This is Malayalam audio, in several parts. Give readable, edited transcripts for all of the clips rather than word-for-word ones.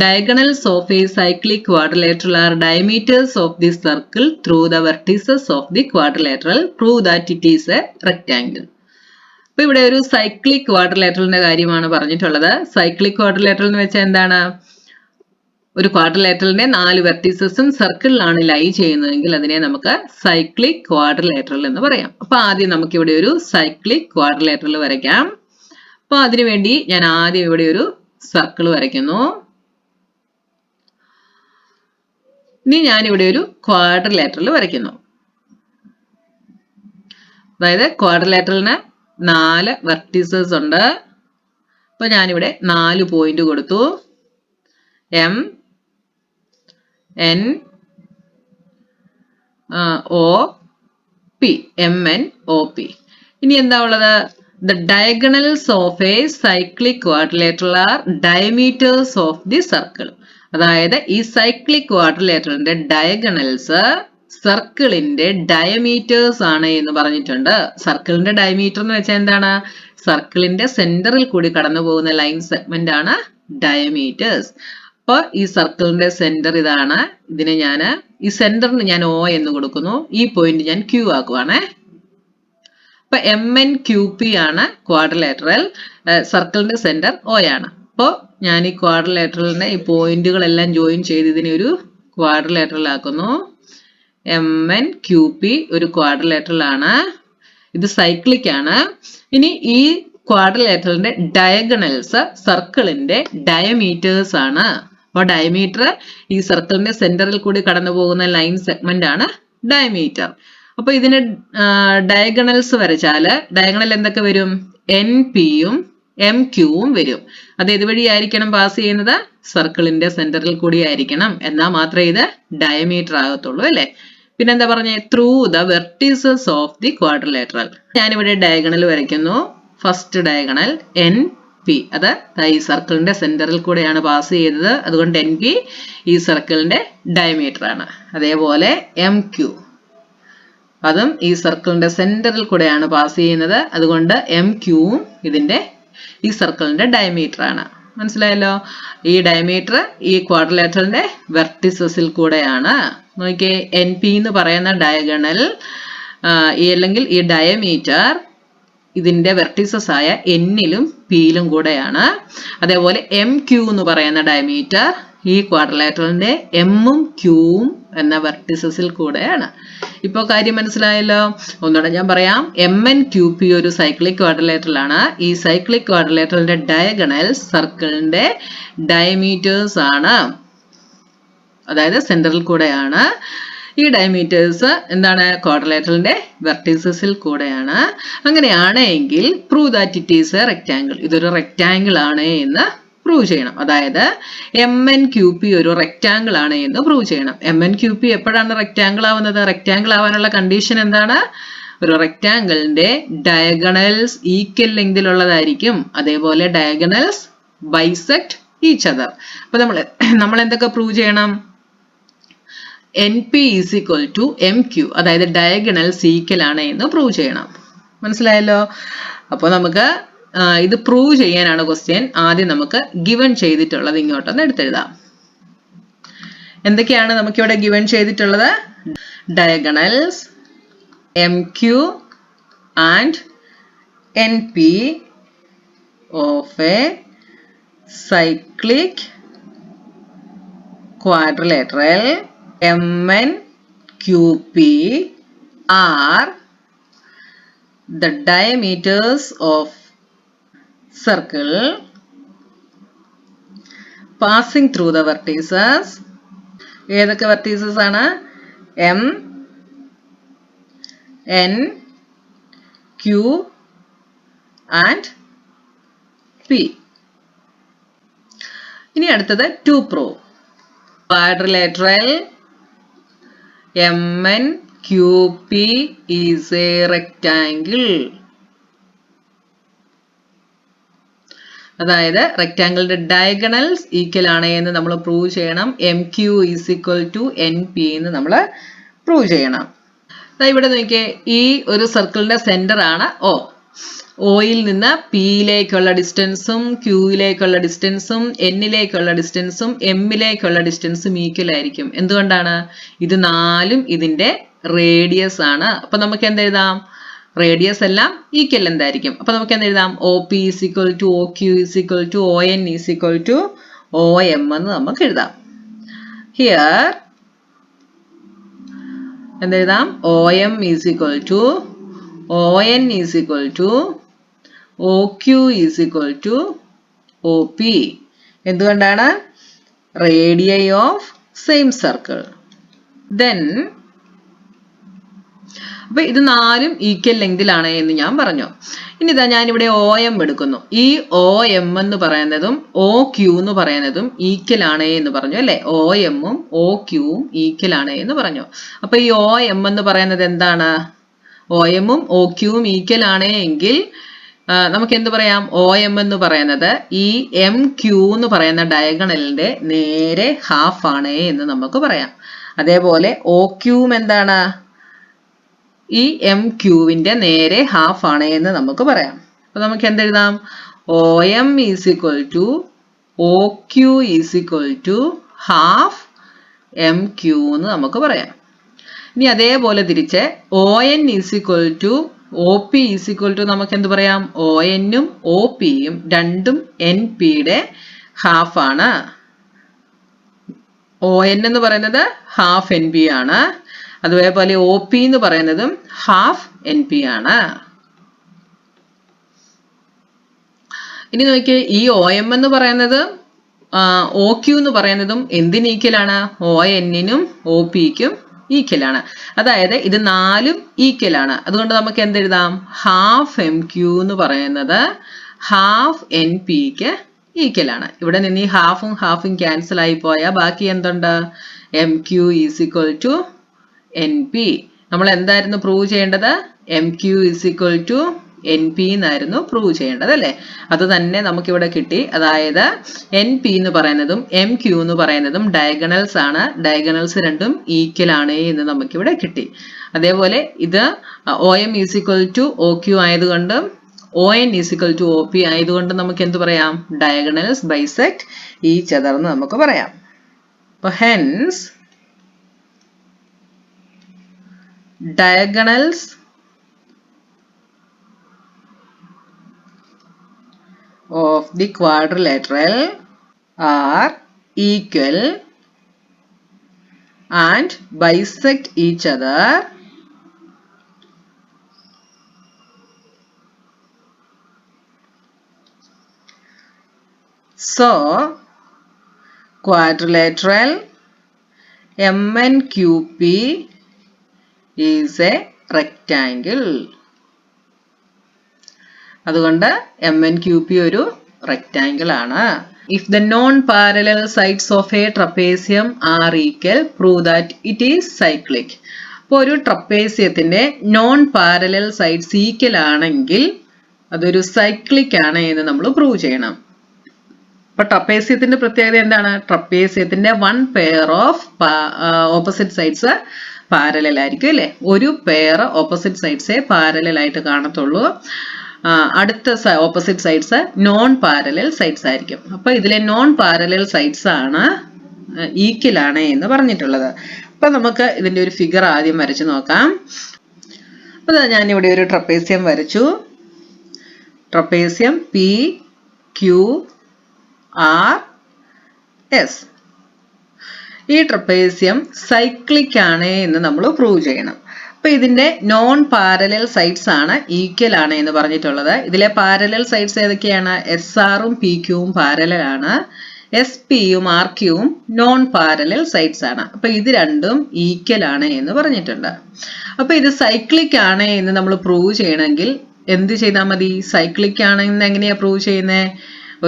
diagonals of a cyclic quadrilateral are diameters of the circle through the vertices of the quadrilateral. Prove that it is a rectangle. അപ്പോൾ ഇവിടെ ഒരു സൈക്ലിക് ക്വാഡ്രിലേറ്ററലിന്റെ കാര്യമാണ് പറഞ്ഞിട്ടുള്ളത്. സൈക്ലിക് ക്വാഡ്രിലേറ്ററൽ എന്ന് വെച്ചാൽ എന്താണ്? ഒരു ക്വാഡ്രിലേറ്ററലിന്റെ 4 വെർട്ടീസസും സർക്കിളിലാണ് ലൈ ചെയ്യുന്നതെങ്കിൽ അതിനെ നമുക്ക് സൈക്ലിക് ക്വാഡ്രിലേറ്ററൽ എന്ന് പറയാം. അപ്പൊ ആദ്യം നമുക്ക് ഇവിടെ ഒരു സൈക്ലിക് ക്വാഡ്രിലേറ്ററൽ വരയ്ക്കാം. അപ്പൊ അതിനുവേണ്ടി ഞാൻ ആദ്യം ഇവിടെ ഒരു സർക്കിൾ വരയ്ക്കുന്നു. ഇനി ഞാൻ ഇവിടെ ഒരു ക്വാഡ്രിലേറ്ററൽ വരയ്ക്കുന്നു. അതായത് ക്വാഡ്രിലേറ്ററലിന് 4 വെർട്ടീസസ് ഉണ്ട്. അപ്പൊ ഞാനിവിടെ 4 പോയിന്റ് കൊടുത്തു. M N O P, M N O P. ഇനി എന്താ ഉള്ളത്? The diagonals of a cyclic quadrilateral are diameters of the circle. അതായത് ഈ സൈക്ലിക് ക്വാഡ്രിലേറ്ററലിന്റെ ഡയഗണൽസ് സർക്കിളിന്റെ ഡയമീറ്റേഴ്സ് ആണ് എന്ന് പറഞ്ഞിട്ടുണ്ട്. സർക്കിളിന്റെ ഡയമീറ്റർ എന്ന് വെച്ചാൽ എന്താണ്? സർക്കിളിന്റെ സെന്ററിൽ കൂടി കടന്നു പോകുന്ന ലൈൻ സെഗ്മെന്റ് ആണ് ഡയമീറ്റേഴ്സ്. അപ്പൊ ഈ സർക്കിളിന്റെ സെന്റർ ഇതാണ്. ഇതിനെ ഈ സെന്ററിന് ഞാൻ O എന്ന് കൊടുക്കുന്നു. ഈ പോയിന്റ് ഞാൻ Q ആക്കുവാണേ. അപ്പൊ എം എൻ ക്യു പി ആണ് ക്വാഡ്രിലേറ്ററൽ. സർക്കിളിന്റെ സെന്റർ O ആണ്. അപ്പോൾ ഞാൻ ഈ ക്വാഡ്രിലേറ്ററലിനെ ഈ പോയിന്റുകളെല്ലാം ജോയിൻ ചെയ്ത് ഇതിനെ ഒരു ക്വാഡ്രിലേറ്ററൽ ആക്കുന്നു. എം എൻ ക്യു പി ഒരു ക്വാഡ്രിലേറ്ററൽ ആണ്. ഇത് സൈക്ലിക് ആണ്. ഇനി ഈ ക്വാഡ്രിലേറ്ററലിന്റെ ഡയഗണൽസ് സർക്കിളിന്റെ ഡയമീറ്റേഴ്സ് ആണ്. അപ്പോൾ ഡയമീറ്റർ ഈ സർക്കിളിന്റെ സെന്ററിൽ കൂടി കടന്നു പോകുന്ന ലൈൻ സെഗ്മെന്റ് ആണ് ഡയമീറ്റർ. അപ്പൊ ഇതിന് ഡയഗണൽസ് വരച്ചാല് ഡയഗണൽ എന്തൊക്കെ വരും? എൻ പിയും എം ക്യൂവും വരും. അത് ഇതുവഴി ആയിരിക്കണം പാസ് ചെയ്യുന്നത്? സർക്കിളിന്റെ സെന്ററിൽ കൂടി ആയിരിക്കണം. എന്നാൽ മാത്രമേ ഇത് ഡയമീറ്റർ ആകത്തുള്ളൂ അല്ലെ? പിന്നെന്താ പറഞ്ഞേ? Through the vertices of the quadrilateral. ഞാനിവിടെ ഡയഗണൽ വരയ്ക്കുന്നു. ഫസ്റ്റ് ഡയഗണൽ എൻ പി, അത് ഈ സർക്കിളിന്റെ സെന്ററിൽ കൂടെയാണ് പാസ് ചെയ്തത്. അതുകൊണ്ട് എൻ പി ഈ സർക്കിളിന്റെ ഡയമീറ്റർ ആണ്. അതേപോലെ എം ക്യൂ, അതും ഈ സർക്കിളിന്റെ സെന്ററിൽ കൂടെയാണ് പാസ് ചെയ്യുന്നത്. അതുകൊണ്ട് എം ക്യൂവും ഈ സർക്കിളിന്റെ ഡയമീറ്റർ ആണ്. മനസ്സിലായല്ലോ? ഈ ഡയമീറ്റർ ഈ ക്വാഡ്രിലേറ്ററലിന്റെ വെർട്ടിസസിൽ കൂടെയാണ്. നോക്കിയേ, എൻ പി എന്ന് പറയുന്ന ഡയഗണൽ അല്ലെങ്കിൽ ഈ ഡയമീറ്റർ ഇതിന്റെ വെർട്ടിസസ് ആയ എന്നിലും പിയിലും കൂടെയാണ്. അതേപോലെ എം ക്യൂ എന്ന് പറയുന്ന ഡയമീറ്റർ ഈ ക്വാഡ്രിലേറ്ററലിന്റെ എമ്മും ക്യൂവും എന്ന വെർട്ടിസസിൽ കൂടെയാണ്. ഇപ്പൊ കാര്യം മനസ്സിലായല്ലോ? ഒന്നുകൂടെ ഞാൻ പറയാം. എം എൻ ക്യൂ പി ഒരു സൈക്ലിക് ക്വാഡ്രിലേറ്ററൽ ആണ്. ഈ സൈക്ലിക് ക്വാഡ്രിലേറ്ററലിന്റെ ഡയഗണൽസ് സർക്കിളിന്റെ ഡയമീറ്റേഴ്സ് ആണ്. അതായത് സെന്ററിൽ കൂടെയാണ്. ഈ ഡയമീറ്റേഴ്സ് എന്താണ്? ക്വാഡ്രിലേറ്ററലിന്റെ വെർട്ടിസസിൽ കൂടെയാണ്. അങ്ങനെയാണെങ്കിൽ prove that it is A rectangle. ഇതൊരു റെക്ടാംഗിൾ ആണ് എന്ന് പ്രൂവ് ചെയ്യണം. അതായത് എം എൻ ക്യൂ പി ഒരു റെക്ടാംഗിൾ ആണ് എന്ന് പ്രൂവ് ചെയ്യണം. എം എൻ ക്യൂ പി എപ്പോഴാണ് റെക്ടാംഗിൾ ആവുന്നത്? റെക്ടാംഗിൾ ആവാനുള്ള കണ്ടീഷൻ എന്താണ്? ഒരു റെക്ടാംഗിളിന്റെ ഡയഗണൽസ് ഈക്വൽ ലെങ്തിലുള്ളതായിരിക്കും. അതേപോലെ ഡയഗണൽസ് ബൈസെക്ട് ഈച്ച് അതർ. അപ്പൊ നമ്മൾ എന്തൊക്കെ പ്രൂവ് ചെയ്യണം? N P is equal to M Q, അതായത് ഡയഗണൽസ് ഈക്വൽ ആണ് എന്ന് പ്രൂവ് ചെയ്യണം. മനസ്സിലായല്ലോ? അപ്പൊ നമുക്ക് ഇത് പ്രൂവ് ചെയ്യാനാണ് ക്വസ്റ്റ്യൻ. ആദ്യം നമുക്ക് ഗിവൺ ചെയ്തിട്ടുള്ളത് ഇങ്ങോട്ടൊന്ന് എടുത്തെഴുതാം. എന്തൊക്കെയാണ് നമുക്കിവിടെ ഗിവൺ ചെയ്തിട്ടുള്ളത്? Diagonals M Q and N P of a cyclic quadrilateral M N Q P are the diameters of circle passing through the vertices. ഏതൊക്കെ വെർട്ടീസസ് ആണ്? M N Q and P. ഇനി അടുത്തത് to prove quadrilateral M N QP is a rectangle. അതായത് റെക്ടാംഗിളിന്റെ ഡയഗണൽസ് ഈക്വൽ ആണ് എന്ന് നമ്മൾ പ്രൂവ് ചെയ്യണം. M Q is equal to N P എന്ന് നമ്മൾ പ്രൂവ് ചെയ്യണം. ഇവിടെ നോക്കിയേ, ഈ ഒരു സർക്കിളിന്റെ സെന്റർ ആണ് O. ഒയിൽ നിന്ന് പിയിലേക്കുള്ള ഡിസ്റ്റൻസും ക്യൂയിലേക്കുള്ള ഡിസ്റ്റൻസും എന്നിലേക്കുള്ള ഡിസ്റ്റൻസും എമ്മിലേക്കുള്ള ഡിസ്റ്റൻസും ഈക്വൽ ആയിരിക്കും. എന്തുകൊണ്ടാണ്? ഇത് നാലും ഇതിന്റെ റേഡിയസ് ആണ്. അപ്പൊ നമുക്ക് എന്തെഴുതാം? റേഡിയസ് എല്ലാം ഈക്വൽ എന്തായിരിക്കും? അപ്പൊ നമുക്ക് എന്തെഴുതാം? O P is equal to O Q is equal to O N is equal to O M എന്ന് നമുക്ക് എഴുതാം. ഹിയർ എന്തെഴുതാം? O M is equal to O N is equal to O Q is equal to O P. എന്തുകൊണ്ടാണ്? Radii of same circle. Then അപ്പൊ ഇത് നാലും ഈക്വൽ ലെങ്തിലാണ് എന്ന് ഞാൻ പറഞ്ഞു. ഇനി ഇതാ ഞാനിവിടെ ഒ എം എടുക്കുന്നു. ഈ ഒ എം എന്ന് പറയുന്നതും ഒ ക്യു എന്ന് പറയുന്നതും ഈക്വൽ ആണ് എന്ന് പറഞ്ഞു അല്ലെ. ഒ എമ്മും ഒ ക്യൂവും ഈക്വൽ ആണ് എന്ന് പറഞ്ഞു. അപ്പൊ ഈ ഒ എം എന്ന് പറയുന്നത് എന്താണ്? ഒ എമ്മും ഒ ക്യൂവും ഈക്വൽ ആണ് എങ്കിൽ നമുക്ക് എന്ത് പറയാം? ഒ എം എന്ന് പറയുന്നത് ഈ എം ക്യൂ എന്ന് പറയുന്ന ഡയഗണലിന്റെ നേരെ ഹാഫ് ആണ് എന്ന് നമുക്ക് പറയാം. അതേപോലെ ഒ ക്യൂവും എന്താണ്? ഈ എം ക്യൂവിന്റെ നേരെ ഹാഫ് ആണ് എന്ന് നമുക്ക് പറയാം. അപ്പൊ നമുക്ക് എന്തെഴുതാം? O M is equal to O Q is equal to half M Q എന്ന് നമുക്ക് പറയാം. ഇനി അതേപോലെ തിരിച്ച് O N is equal to O P is equal to നമുക്ക് എന്ത് പറയാം? ഒ എന്നും ഒ പിയും രണ്ടും എൻ പിയുടെ ഹാഫ് ആണ്. ഒ എൻ എന്ന് പറയുന്നത് ഹാഫ് എൻ പി ആണ്. അതേപോലെ ഒ പി എന്ന് പറയുന്നതും ഹാഫ് എൻ പി ആണ്. ഇനി നോക്കിയേ, ഈ ഒ എം എന്ന് പറയുന്നത് ഒ ക്യു എന്ന് പറയുന്നതും എന്തിന് ഈക്വലാണ്? ഒ എന്നിനും ഒ പിക്കും ഈക്വൽ ആണ്. അതായത് ഇത് നാലും ഈക്വൽ ആണ്. അതുകൊണ്ട് നമുക്ക് എന്തെഴുതാം? ഹാഫ് എം ക്യു എന്ന് പറയുന്നത് ഹാഫ് എൻ പിക്ക് ഈക്വൽ ആണ്. ഇവിടെ നിന്ന് ഈ ഹാഫും ഹാഫും ക്യാൻസൽ ആയി പോയാൽ ബാക്കി എന്തുണ്ട്? M Q is equal to N P. നമ്മൾ എന്തായിരുന്നു പ്രൂവ് ചെയ്യേണ്ടത്? M Q is equal to N P എന്നായിരുന്നു പ്രൂവ് ചെയ്യേണ്ടത് അല്ലേ. അത് തന്നെ നമുക്കിവിടെ കിട്ടി. അതായത് എൻ പി എന്ന് പറയുന്നതും എം ക്യു എന്ന് പറയുന്നതും ഡയഗണൽസ് ആണ്. ഡയഗണൽസ് രണ്ടും ഈക്വൽ ആണ് എന്ന് നമുക്കിവിടെ കിട്ടി. അതേപോലെ ഇത് O M is equal to O Q ആയതുകൊണ്ടും O N is equal to O P ആയതുകൊണ്ട് നമുക്ക് എന്ത് പറയാം? ഡയഗണൽസ് ബൈസെക്ട് ഈച്ച് അതർ എന്ന് നമുക്ക് പറയാം. അപ്പൊ hence diagonals of the quadrilateral are equal and bisect each other so quadrilateral MNQP is a rectangle. അതുകൊണ്ട് MNQP ഒരു rectangle ആണ്. If the non-parallel sides of a trapezium are equal, prove that it is cyclic. അപ്പോൾ ഒരു ട്രപ്പേസിയത്തിന്റെ നോൺ പാരലൽ സൈഡ്സ് ഈക്വൽ ആണെങ്കിൽ അതൊരു സൈക്ലിക് ആണ് എന്ന് നമ്മൾ പ്രൂവ് ചെയ്യണം. അപ്പൊ ട്രപ്പേസിയത്തിന്റെ പ്രത്യേകത എന്താണ്? ട്രപ്പേസിയത്തിന്റെ one pair of opposite sides parallel ആയിരിക്കും അല്ലെ. ഒരു പെയർ ഓപ്പോസിറ്റ് സൈഡ്സേ പാരലൽ ആയിട്ട് കാണത്തുള്ളൂ. അടുത്ത opposite sides non parallel sides ആയിരിക്കും. അപ്പൊ ഇതിലെ നോൺ പാരലൽ സൈഡ്സ് ആണ് ഈക്വൽ ആണ് എന്ന് പറഞ്ഞിട്ടുള്ളത്. അപ്പൊ നമുക്ക് ഇതിന്റെ ഒരു ഫിഗർ ആദ്യം വരച്ചു നോക്കാം. അപ്പൊ ഞാനിവിടെ ഒരു ട്രപ്പേസിയം വരച്ചു. Trapezium P Q R S. ഈ ട്രപ്പേസിയം സൈക്ലിക് ആണ് എന്ന് നമ്മൾ പ്രൂവ് ചെയ്യണം. അപ്പൊ ഇതിന്റെ നോൺ പാരലൽ സൈഡ്സ് ആണ് ഈക്വൽ ആണ് എന്ന് പറഞ്ഞിട്ടുള്ളത്. ഇതിലെ പാരലൽ സൈഡ്സ് ഏതൊക്കെയാണ്? എസ് ആറും പി ക്യൂവും പാരലൽ ആണ്. എസ് പിയും ആർ ക്യൂവും നോൺ പാരലൽ സൈഡ്സ് ആണ്. അപ്പൊ ഇത് രണ്ടും ഈക്വൽ ആണ് എന്ന് പറഞ്ഞിട്ടുണ്ട്. അപ്പൊ ഇത് സൈക്ലിക് ആണ് എന്ന് നമ്മൾ പ്രൂവ് ചെയ്യണമെങ്കിൽ എന്ത് ചെയ്താൽ മതി? സൈക്ലിക് ആണെന്ന് എങ്ങനെയാ പ്രൂവ് ചെയ്യുന്നത്?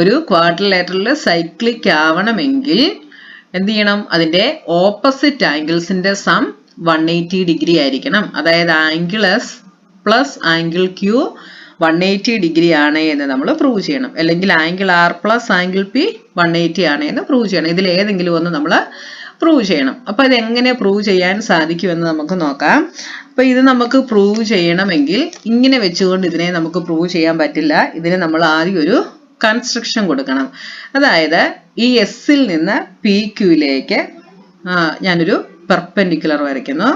ഒരു ക്വാഡ്രിലേറ്ററൽ സൈക്ലിക് ആവണമെങ്കിൽ എന്ത് ചെയ്യണം? അതിന്റെ ഓപ്പോസിറ്റ് ആംഗിൾസിന്റെ സം 180 ഡിഗ്രി ആയിരിക്കണം. അതായത് angle S plus angle Q 180 degree ആണ് എന്ന് നമ്മൾ പ്രൂവ് ചെയ്യണം. അല്ലെങ്കിൽ angle R plus angle P 180 ആണ് എന്ന് പ്രൂവ് ചെയ്യണം. ഇതിൽ ഏതെങ്കിലും ഒന്ന് നമ്മൾ പ്രൂവ് ചെയ്യണം. അപ്പൊ ഇത് എങ്ങനെ പ്രൂവ് ചെയ്യാൻ സാധിക്കുമെന്ന് നമുക്ക് നോക്കാം. അപ്പൊ ഇത് നമുക്ക് പ്രൂവ് ചെയ്യണമെങ്കിൽ ഇങ്ങനെ വെച്ചുകൊണ്ട് ഇതിനെ നമുക്ക് പ്രൂവ് ചെയ്യാൻ പറ്റില്ല. ഇതിന് നമ്മൾ ആദ്യം ഒരു കൺസ്ട്രക്ഷൻ കൊടുക്കണം. അതായത് ഈ എസിൽ നിന്ന് പി ക്യൂയിലേക്ക് ഞാനൊരു പെർപെൻഡിക്കുലർ വരയ്ക്കുന്നു.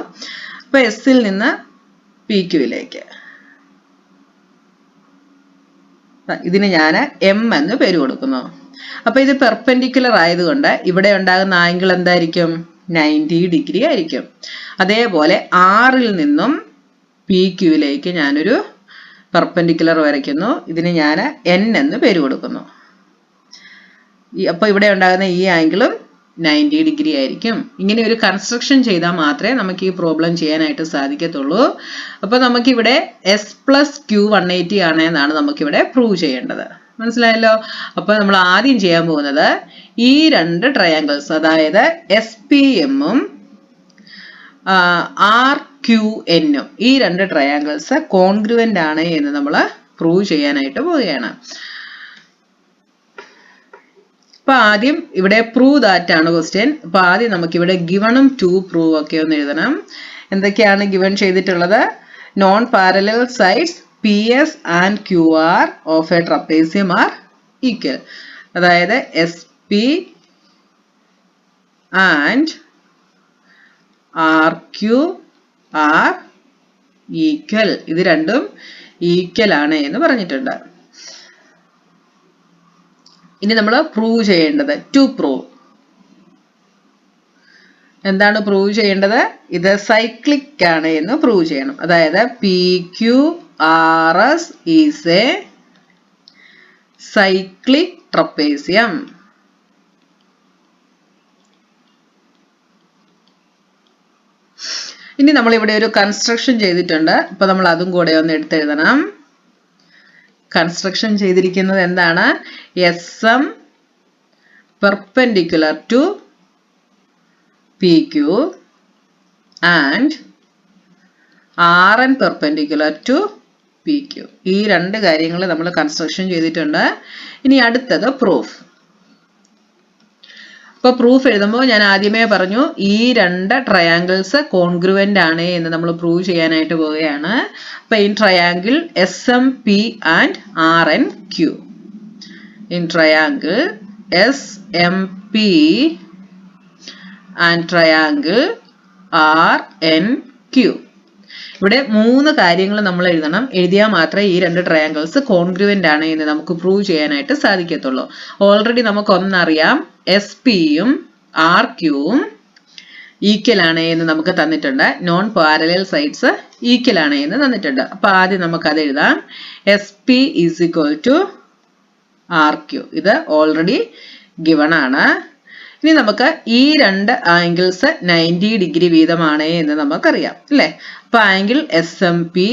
അപ്പൊ എസിൽ നിന്ന് പി ക്യൂയിലേക്ക് ഇതിന് ഞാൻ എം എന്ന് പേര് കൊടുക്കുന്നു. അപ്പൊ ഇത് പെർപെൻഡിക്കുലർ ആയതുകൊണ്ട് ഇവിടെ ഉണ്ടാകുന്ന ആംഗിൾ എന്തായിരിക്കും? 90 ഡിഗ്രി ആയിരിക്കും. അതേപോലെ ആറിൽ നിന്നും പി ക്യൂയിലേക്ക് ഞാനൊരു പെർപെൻഡിക്കുലർ വരയ്ക്കുന്നു. ഇതിന് ഞാൻ എൻ എന്ന് പേര് കൊടുക്കുന്നു. അപ്പൊ ഇവിടെ ഉണ്ടാകുന്ന ഈ ആംഗിളും 90 ഡിഗ്രി ആയിരിക്കും. ഇങ്ങനെ ഒരു കൺസ്ട്രക്ഷൻ ചെയ്താൽ മാത്രമേ നമുക്ക് ഈ പ്രോബ്ലം ചെയ്യാനായിട്ട് സാധിക്കത്തുള്ളൂ. അപ്പൊ നമുക്കിവിടെ എസ് പ്ലസ് ക്യൂ 180 ആണ് എന്നാണ് നമുക്കിവിടെ പ്രൂവ് ചെയ്യേണ്ടത്. മനസ്സിലായല്ലോ? അപ്പൊ നമ്മൾ ആദ്യം ചെയ്യാൻ പോകുന്നത് ഈ രണ്ട് ട്രയാങ്കിൾസ്, അതായത് എസ് പി എമ്മും ആർ ക്യു എന്നും, ഈ രണ്ട് ട്രയാങ്കിൾസ് കോൺഗ്രുവന്റ് ആണ് എന്ന് നമ്മൾ പ്രൂവ് ചെയ്യാനായിട്ട് പോവുകയാണ്. അപ്പൊ ആദ്യം ഇവിടെ പ്രൂവ് ദാറ്റ് ആണ് ക്വസ്റ്റ്യൻ. അപ്പൊ ആദ്യം നമുക്ക് ഇവിടെ ഗിവണും ടു പ്രൂവ് ഒക്കെ ഒന്ന് എഴുതണം. എന്തൊക്കെയാണ് ഗിവൺ ചെയ്തിട്ടുള്ളത്? Non parallel sides P S and Q R of a trapezium are equal. അതായത് S P and R Q are equal, ഇത് രണ്ടും ഈക്വൽ ആണ് എന്ന് പറഞ്ഞിട്ടുണ്ട്. ഇനി നമ്മൾ പ്രൂവ് ചെയ്യേണ്ടത് ടു പ്രൂവ്. എന്താണ് പ്രൂവ് ചെയ്യേണ്ടത്? ഇത് സൈക്ലിക് ആണ് എന്ന് പ്രൂവ് ചെയ്യണം. അതായത് P Q R S is a cyclic trapezium. ഇനി നമ്മൾ ഇവിടെ ഒരു കൺസ്ട്രക്ഷൻ ചെയ്തിട്ടുണ്ട്. അപ്പൊ നമ്മൾ അതും കൂടെ ഒന്ന് എടുത്തെഴുതണം. കൺസ്ട്രക്ഷൻ ചെയ്തിരിക്കുന്നത് എന്താണ്? S M perpendicular to P Q and R N perpendicular to P Q. ഈ രണ്ട് കാര്യങ്ങൾ നമ്മൾ കൺസ്ട്രക്ഷൻ ചെയ്തിട്ടുണ്ട്. ഇനി അടുത്തത് പ്രൂഫ്. അപ്പൊ പ്രൂഫ് എഴുതുമ്പോൾ ഞാൻ ആദ്യമേ പറഞ്ഞു ഈ രണ്ട് ട്രയാങ്കിൾസ് കോൺഗ്രുവന്റ് ആണ് എന്ന് നമ്മൾ പ്രൂവ് ചെയ്യാനായിട്ട് പോവുകയാണ്. അപ്പൊ in triangle S M P and R N Q, in triangle S M P and triangle R N Q. ഇവിടെ മൂന്ന് കാര്യങ്ങൾ നമ്മൾ എഴുതണം. എഴുതിയാൽ മാത്രമേ ഈ രണ്ട് ട്രയാങ്കിൾസ് കോൺഗ്രുവന്റ് ആണ് എന്ന് നമുക്ക് പ്രൂവ് ചെയ്യാനായിട്ട് സാധിക്കത്തുള്ളൂ. ഓൾറെഡി നമുക്ക് ഒന്നറിയാം, എസ് പിയും ആർ ക്യൂവും ഈക്വൽ ആണ് എന്ന് നമുക്ക് തന്നിട്ടുണ്ട്. നോൺ പാരലൽ സൈഡ്സ് ഈക്വൽ ആണ് എന്ന് തന്നിട്ടുണ്ട്. അപ്പൊ ആദ്യം നമുക്ക് അത് എഴുതാം. S P is equal to R Q, ഇത് ഓൾറെഡി ഗിവൺ ആണ്. ഇനി നമുക്ക് ഈ രണ്ട് ആംഗിൾസ് 90 ഡിഗ്രി വീതമാണ് എന്ന് നമുക്കറിയാം അല്ലേ? അപ്പൊ angle S M P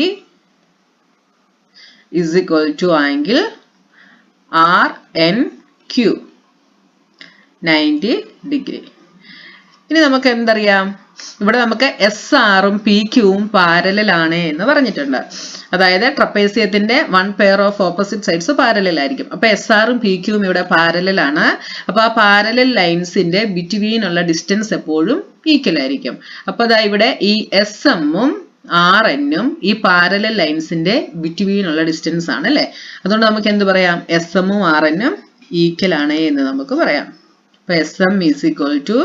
is equal to angle R N Q 90 degree. ഇനി നമുക്ക് എന്തറിയാം? ഇവിടെ നമുക്ക് എസ് ആറും പി ക്യൂവും പാരലൽ ആണ് എന്ന് പറഞ്ഞിട്ടുണ്ട്. അതായത് ട്രപ്പേസിയത്തിന്റെ one pair of opposite sides parallel ആയിരിക്കും. അപ്പൊ എസ് ആറും പി ക്യൂവും ഇവിടെ പാരലൽ ആണ്. അപ്പൊ ആ പാരലൽ ലൈൻസിന്റെ ബിറ്റ്വീൻ ഉള്ള ഡിസ്റ്റൻസ് എപ്പോഴും ഈക്വൽ ആയിരിക്കും. അപ്പൊ അതാ ഇവിടെ ഈ എസ് എമ്മും ആർ എന്നും ഈ പാരലൽ ലൈൻസിന്റെ ബിറ്റ്വീൻ ഉള്ള ഡിസ്റ്റൻസ് ആണ് അല്ലെ? അതുകൊണ്ട് നമുക്ക് എന്ത് പറയാം? എസ് എമ്മും ആർ എന്നും ഈക്വൽ ആണ് എന്ന് നമുക്ക് പറയാം. അപ്പൊ S M is equal to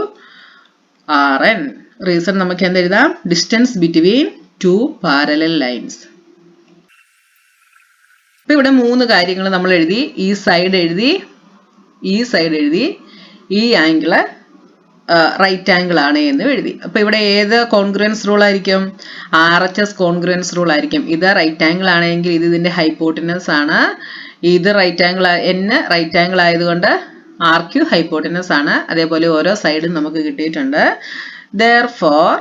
R N. Reason നമുക്ക് എന്തെഴുതാം? Distance between two parallel lines. അപ്പൊ ഇവിടെ മൂന്ന് കാര്യങ്ങൾ നമ്മൾ എഴുതി. ഈ സൈഡ് എഴുതി, ഈ സൈഡ് എഴുതി, ഈ ആംഗിള് റൈറ്റ് ആംഗിൾ ആണ് എന്ന് എഴുതി. അപ്പൊ ഇവിടെ ഏത് കോൺഗ്രുവൻസ് റൂൾ ആയിരിക്കും? RHS കോൺഗ്രുവൻസ് റൂൾ ആയിരിക്കും. ഇത് റൈറ്റ് ആംഗിൾ ആണെങ്കിൽ ഇത് ഇതിന്റെ ഹൈപ്പോട്ടിനസ് ആണ്. ഇത് right angle, n right angle ആയതുകൊണ്ട് ആർ ക്യു ഹൈപ്പോട്ടിനസ് ആണ്. അതേപോലെ ഓരോ സൈഡും നമുക്ക് കിട്ടിയിട്ടുണ്ട്. Therefore,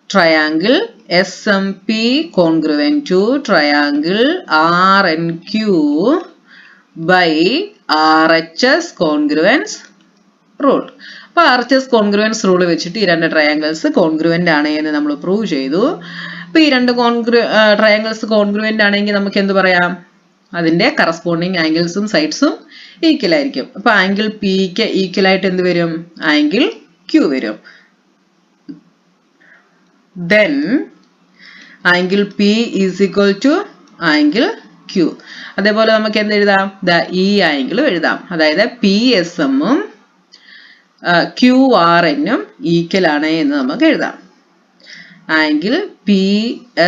triangle SMP congruent to triangle RNQ by RHS congruence rule. അപ്പോൾ RHS congruence rule വെച്ചിട്ട് ഈ രണ്ട് ട്രയാങ്കിൾസ് കോൺഗ്രുവന്റ് ആണ് എന്ന് നമ്മൾ പ്രൂവ് ചെയ്തു. അപ്പോൾ ഈ രണ്ട് ട്രയാങ്കിൾസ് കോൺഗ്രുവന്റ് ആണെങ്കിൽ നമുക്ക് എന്ത് പറയാം? അതിന്റെ കറസ്പോണ്ടിങ് ആംഗിൾസും സൈഡ്സും ഈക്വൽ ആയിരിക്കും. അപ്പോൾ ആംഗിൾ പിക്ക് ഈക്വൽ ആയിട്ട് എന്ത് വരും? ആംഗിൾ ക്യൂ വരും. Then angle P is equal to angle Q. അതേപോലെ നമുക്ക് എന്ത് എഴുതാം? ഈ ആംഗിളും എഴുതാം. അതായത് പി എസ് എമ്മും ക്യു ആർ എന്നും ഈക്വൽ ആണ് എന്ന് നമുക്ക് എഴുതാം. Angle P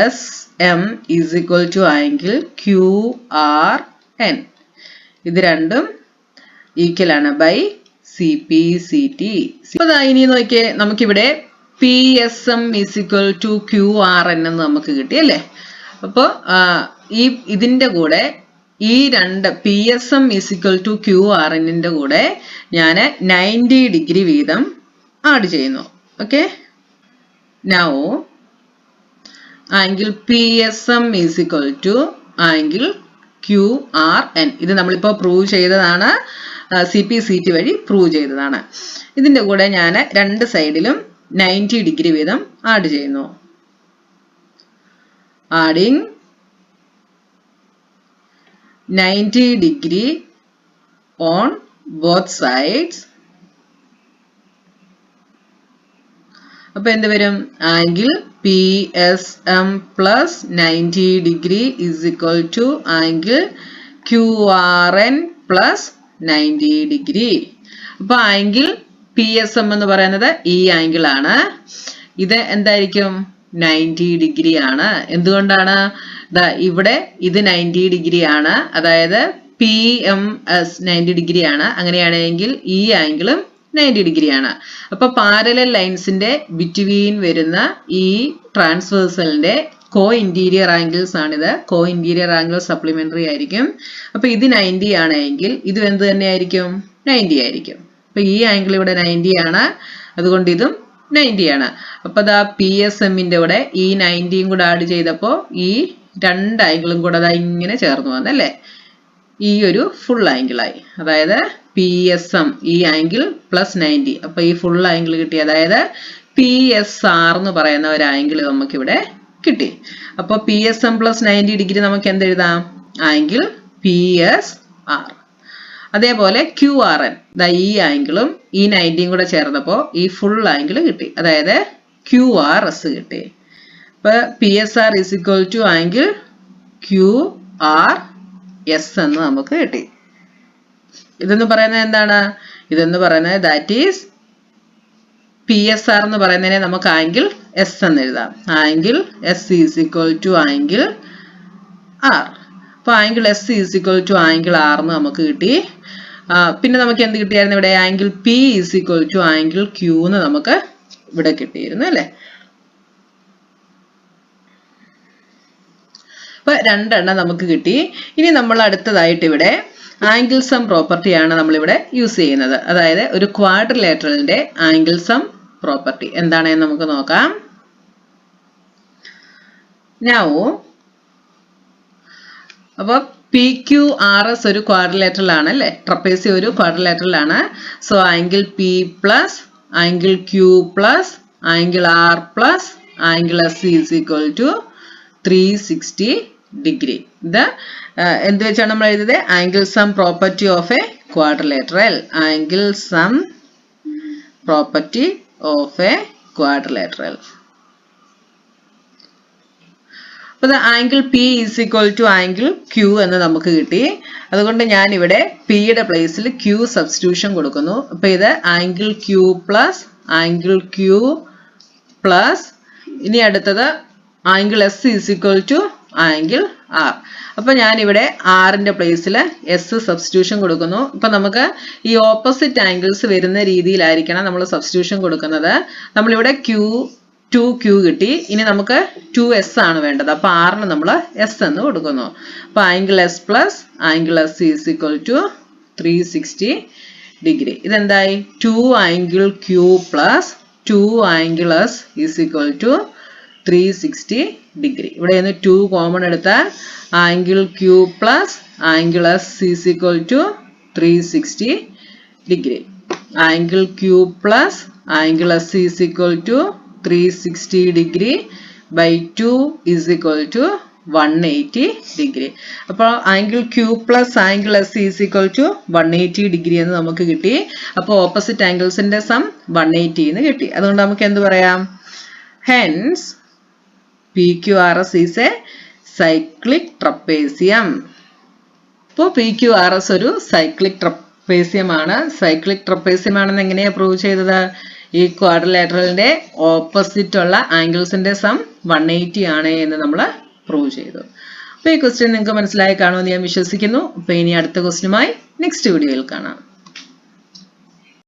S M is equal to angle Q R N. ഇത് രണ്ടും ഈക്വൽ ആണ് by C P C T. ഇനി നോക്കിയേ, നമുക്കിവിടെ P S M is equal to Q R N എന്ന് നമുക്ക് കിട്ടി അല്ലേ? അപ്പോൾ ഇതിന്റെ കൂടെ ഈ രണ്ട് P S M is equal to Q R എന്നിന്റെ കൂടെ ഞാൻ 90 ഡിഗ്രി വീതം ആഡ് ചെയ്യുന്നു. Okay, now angle P S M is equal to angle Q R N. ഇത് നമ്മളിപ്പോൾ പ്രൂവ് ചെയ്തതാണ്, സി പി സി ടി വഴി പ്രൂവ് ചെയ്തതാണ്. ഇതിന്റെ കൂടെ ഞാൻ രണ്ട് സൈഡിലും 90 ഡിഗ്രി വീതം ആഡ് ചെയ്യുന്നു. Adding 90 degree on both sides. അപ്പൊ എന്ത് വരും? Angle P S M plus 90 degree is equal to angle Q R N plus 90 degree. അപ്പൊ ആംഗിൾ പി എസ് എം എന്ന് പറയുന്നത് ഈ ആംഗിൾ ആണ്. ഇത് എന്തായിരിക്കും? 90 ഡിഗ്രി ആണ്. എന്തുകൊണ്ടാണ്? ഇവിടെ ഇത് 90 ഡിഗ്രി ആണ്, അതായത് പി എം എസ് 90 ഡിഗ്രി ആണ്. അങ്ങനെയാണെങ്കിൽ ഈ ആംഗിളും 90 ഡിഗ്രി ആണ്. അപ്പൊ പാരലൽ ലൈൻസിന്റെ ബിറ്റ്വീൻ വരുന്ന ഈ ട്രാൻസ്വേഴ്സലിന്റെ കോ ഇന്റീരിയർ ആംഗിൾസ് ആണിത്. കോ ഇന്റീരിയർ ആംഗിൾ സപ്ലിമെന്ററി ആയിരിക്കും. അപ്പൊ ഇത് 90 ആണെങ്കിൽ ഇത് എന്ത് തന്നെ ആയിരിക്കും? 90 ആയിരിക്കും. അപ്പൊ ഈ ആംഗിൾ ഇവിടെ 90 ആണ്, അതുകൊണ്ട് ഇതും 90 ആണ്. അപ്പൊ പി എസ് എമ്മിന്റെ കൂടെ ഈ 90യും കൂടെ ആഡ് ചെയ്തപ്പോ ഈ രണ്ട് ആംഗിളും കൂടെ ഇങ്ങനെ ചേർന്ന് വന്നല്ലേ, ഈ ഒരു ഫുൾ ആംഗിളായി. അതായത് പി എസ് എം ഈ ആംഗിൾ പ്ലസ് 90, അപ്പൊ ഈ ഫുൾ ആംഗിൾ കിട്ടി. അതായത് പി എസ് ആർ എന്ന് പറയുന്ന ഒരു ആംഗിൾ നമുക്കിവിടെ കിട്ടി. അപ്പൊ P S M plus 90 degree നമുക്ക് എന്തെഴുതാം? Angle P S R. അതേപോലെ ക്യു ആർ എൻ, ഈ ആംഗിളും ഈ 90യും കൂടെ ചേർന്നപ്പോ ഈ ഫുൾ ആംഗിൾ കിട്ടി. അതായത് ക്യു ആർ എസ് കിട്ടി. അപ്പൊ P S R is equal to angle Q R S എന്ന് നമുക്ക് കിട്ടി. ഇതെന്ന് പറയുന്നത് എന്താണ്? ഇതെന്ന് പറയുന്നത് that is P S R എന്ന് പറയുന്നതിനെ നമുക്ക് ആംഗിൾ എസ് എന്ന് എഴുതാം. Angle S is equal to angle R. അപ്പൊ angle S is equal to angle R എന്ന് നമുക്ക് കിട്ടി. പിന്നെ നമുക്ക് എന്ത് കിട്ടിയായിരുന്നു? ഇവിടെ angle P is equal to angle Q എന്ന് നമുക്ക് ഇവിടെ കിട്ടിയിരുന്നു അല്ലെ? അപ്പൊ രണ്ടെണ്ണം നമുക്ക് കിട്ടി. ഇനി നമ്മൾ അടുത്തതായിട്ട് ഇവിടെ ആംഗിൾ സം പ്രോപ്പർട്ടിയാണ് നമ്മളിവിടെ യൂസ് ചെയ്യുന്നത്. അതായത് ഒരു ക്വാഡ്രിലേറ്ററലിന്റെ ആംഗിൾ സം പ്രോപ്പർട്ടി എന്താണെന്ന് നമുക്ക് നോക്കാം. നൗ അപ്പൊ പി ക്യു ആർ എസ് ഒരു ക്വാഡ്രിലേറ്ററൽ ആണ് അല്ലെ? ട്രപ്പേസി ഒരു ക്വാഡ്രിലേറ്ററൽ ആണ്. So angle P plus angle Q plus angle R plus angle S is equal to 360 degree. ഇത് എന്ത് വെച്ചാണ് നമ്മൾ എഴുതിയത്? Angle sum property of a quadrilateral. Angle sum property of a quadrilateral. അപ്പൊ angle P is equal to angle Q എന്ന് നമുക്ക് കിട്ടി. അതുകൊണ്ട് ഞാൻ ഇവിടെ പിയുടെ പ്ലേസിൽ ക്യൂ സബ്സ്റ്റിറ്റ്യൂഷൻ കൊടുക്കുന്നു. അപ്പൊ ഇത് angle Q plus angle Q plus ഇനി അടുത്തത് angle S is equal to angle R. അപ്പൊ ഞാൻ ഇവിടെ ആറിന്റെ പ്ലേസിൽ എസ് സബ്സ്റ്റിറ്റ്യൂഷൻ കൊടുക്കുന്നു. ഇപ്പൊ നമുക്ക് ഈ ഓപ്പോസിറ്റ് ആംഗിൾസ് വരുന്ന രീതിയിലായിരിക്കണം നമ്മൾ സബ്സ്റ്റിറ്റ്യൂഷൻ കൊടുക്കുന്നത്. നമ്മളിവിടെ ടു ക്യൂ കിട്ടി. ഇനി നമുക്ക് 2s ആണ് വേണ്ടത്. അപ്പൊ ആറിന് നമ്മൾ എസ് എന്ന് കൊടുക്കുന്നു. അപ്പൊ angle S plus angle S is equal to 360 degree. ഇതെന്തായി? 2 angle Q plus 2 angle S is equal to 360 degree. ഇവിടെ നിന്ന് 2 കോമൺ എടുത്താൽ angle Q plus angle S is equal to 360 degree. Angle Q plus angle S is equal to 360 degree by 2 is equal to 180 degree. അപ്പോൾ angle Q plus angle S is equal to 180 degree എന്ന് നമുക്ക് കിട്ടി. അപ്പോൾ ഓപ്പോസിറ്റ് ആംഗിൾസിന്റെ സം 180 എന്ന് കിട്ടി. അതുകൊണ്ട് നമുക്ക് എന്ത് പറയാം? Hence PQRS is a cyclic trapezium. അപ്പോൾ PQRS ഒരു സൈക്ലിക് ട്രപ്പേസിയം ആണ്. സൈക്ലിക് ട്രപ്പേസിയം ആണെന്ന് എങ്ങനെയാണ് പ്രൂവ് ചെയ്തത്? ഈ ക്വാഡ്രിലേറ്ററലിന്റെ ഓപ്പോസിറ്റ് ഉള്ള ആംഗിൾസിന്റെ സം 180 ആണ് എന്ന് നമ്മൾ പ്രൂവ് ചെയ്തു. അപ്പോൾ ഈ ക്വസ്റ്റ്യൻ നിങ്ങൾക്ക് മനസ്സിലായി കാണുമെന്ന് ഞാൻ വിശ്വസിക്കുന്നു. അപ്പോൾ ഇനി അടുത്ത ക്വസ്റ്റ്യനുമായി നെക്സ്റ്റ് വീഡിയോയിൽ കാണാം.